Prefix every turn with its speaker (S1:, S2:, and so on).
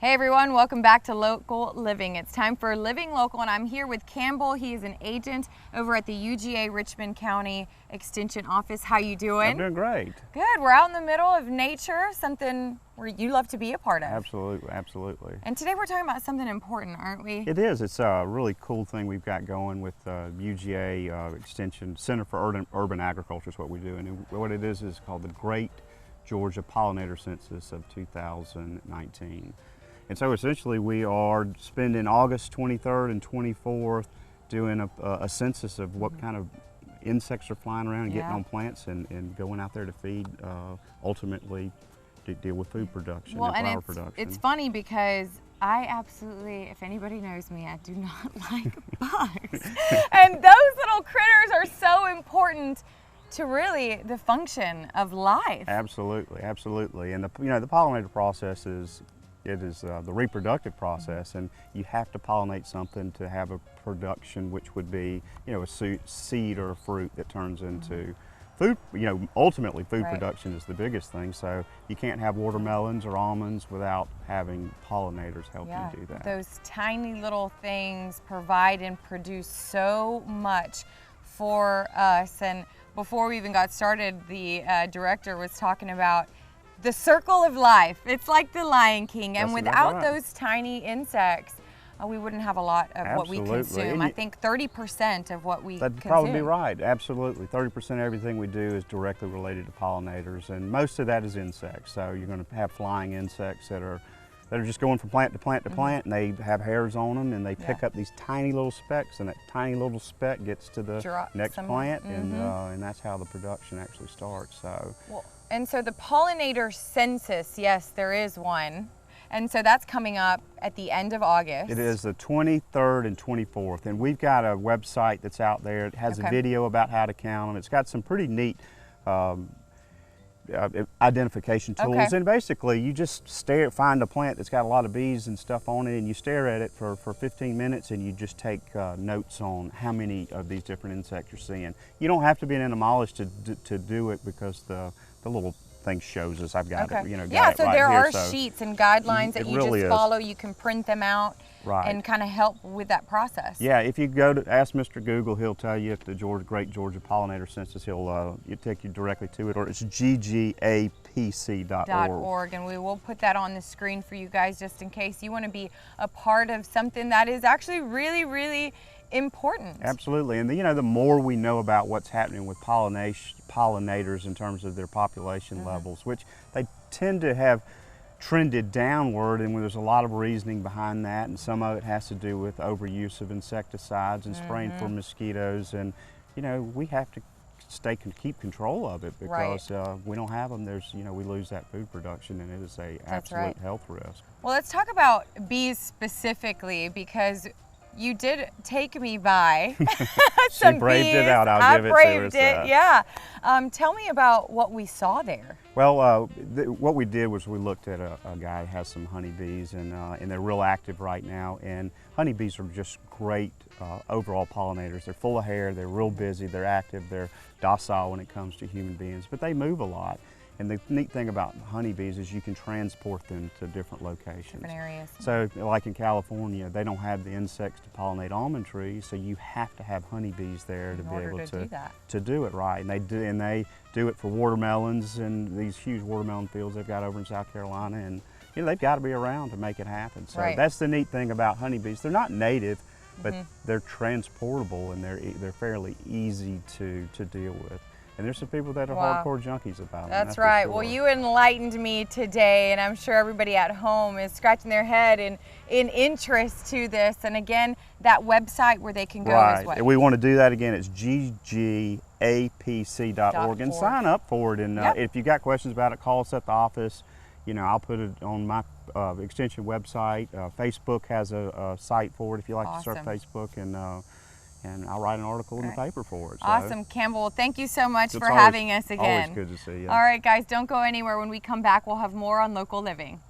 S1: Hey everyone, welcome back to Local Living. It's time for Living Local, and I'm here with Campbell. He is an agent over at the UGA Richmond County Extension Office. How you doing?
S2: I'm doing great.
S1: Good. We're out in the middle of nature, something where you love to be a part of.
S2: Absolutely, absolutely.
S1: And today we're talking about something important, aren't we?
S2: It is. It's a really cool thing we've got going with UGA Extension Center for Urban Agriculture is what we do. And what it is called the Great Georgia Pollinator Census of 2019. And so essentially we are spending August 23rd and 24th doing a census of what kind of insects are flying around and getting on plants and going out there to feed, ultimately to deal with food production and flower production.
S1: It's funny because I absolutely, if anybody knows me, I do not like bugs. And those little critters are so important to really the function of life.
S2: Absolutely, absolutely. And the pollinator process is the reproductive process, and you have to pollinate something to have a production, which would be, a seed or a fruit that turns into food. Ultimately food production is the biggest thing. So you can't have watermelons or almonds without having pollinators helping do that.
S1: Those tiny little things provide and produce so much for us. And before we even got started, the director was talking about the circle of life. It's like the Lion King, and without those tiny insects, we wouldn't have a lot of what we consume. I think 30% of what we consume.
S2: That'd probably be right, absolutely. 30% of everything we do is directly related to pollinators, and most of that is insects. So you're going to have flying insects that are just going from plant to plant to plant, and they have hairs on them, and they pick up these tiny little specks, and that tiny little speck gets to the next plant, and that's how the production actually starts. So.
S1: And so the pollinator census, yes, there is one. And so that's coming up at the end of August.
S2: It is the 23rd and 24th. And we've got a website that's out there. It has a video about how to count them. It's got some pretty neat identification tools. And basically you just find a plant that's got a lot of bees and stuff on it, and you stare at it for 15 minutes, and you just take notes on how many of these different insects you're seeing. You don't have to be an entomologist to do it, because the little thing shows us. I've got it,
S1: yeah, so
S2: right
S1: there
S2: here,
S1: are sheets and guidelines that you
S2: really
S1: just follow. You can print them out and kind of help with that process.
S2: Yeah, if you go to ask Mr. Google, he'll tell you at the Great Georgia Pollinator Census. He'll take you directly to it, or it's ggapc.org.
S1: And we will put that on the screen for you guys, just in case you want to be a part of something that is actually really, really important.
S2: Absolutely. And the more we know about what's happening with pollinators in terms of their population levels, which they tend to have trended downward, and there's a lot of reasoning behind that, and some of it has to do with overuse of insecticides and spraying for mosquitoes, and we have to keep control of it, because we don't have them, we lose that food production, and it is a absolute health risk.
S1: Well, let's talk about bees specifically, because you did take me by some
S2: She braved
S1: bees.
S2: it out. I'll give it to her.
S1: I braved it, yeah. Tell me about what we saw there.
S2: Well, what we did was we looked at a guy that has some honeybees, and they're real active right now. And honeybees are just great overall pollinators. They're full of hair, they're real busy, they're active, they're docile when it comes to human beings, but they move a lot. And the neat thing about honeybees is you can transport them to different locations.
S1: Different areas.
S2: So like in California, they don't have the insects to pollinate almond trees, so you have to have honeybees there to be able to do it right. And they do it for watermelons and these huge watermelon fields they've got over in South Carolina, and they've got to be around to make it happen. So that's the neat thing about honeybees. They're not native, but they're transportable, and they're fairly easy to deal with. And there's some people that are hardcore junkies about them.
S1: That's right. Well, you enlightened me today, and I'm sure everybody at home is scratching their head in interest to this. And again, that website where they can go is what?
S2: And we want to do that again. It's ggapc.org, and sign up for it. And if you got questions about it, call us at the office. I'll put it on my extension website. Facebook has a site for it if you like to surf Facebook, and I'll write an article in the paper for it. So.
S1: Awesome, Campbell. Thank you so much for having us again.
S2: Always good to see you.
S1: All right, guys, don't go anywhere. When we come back, we'll have more on Local Living.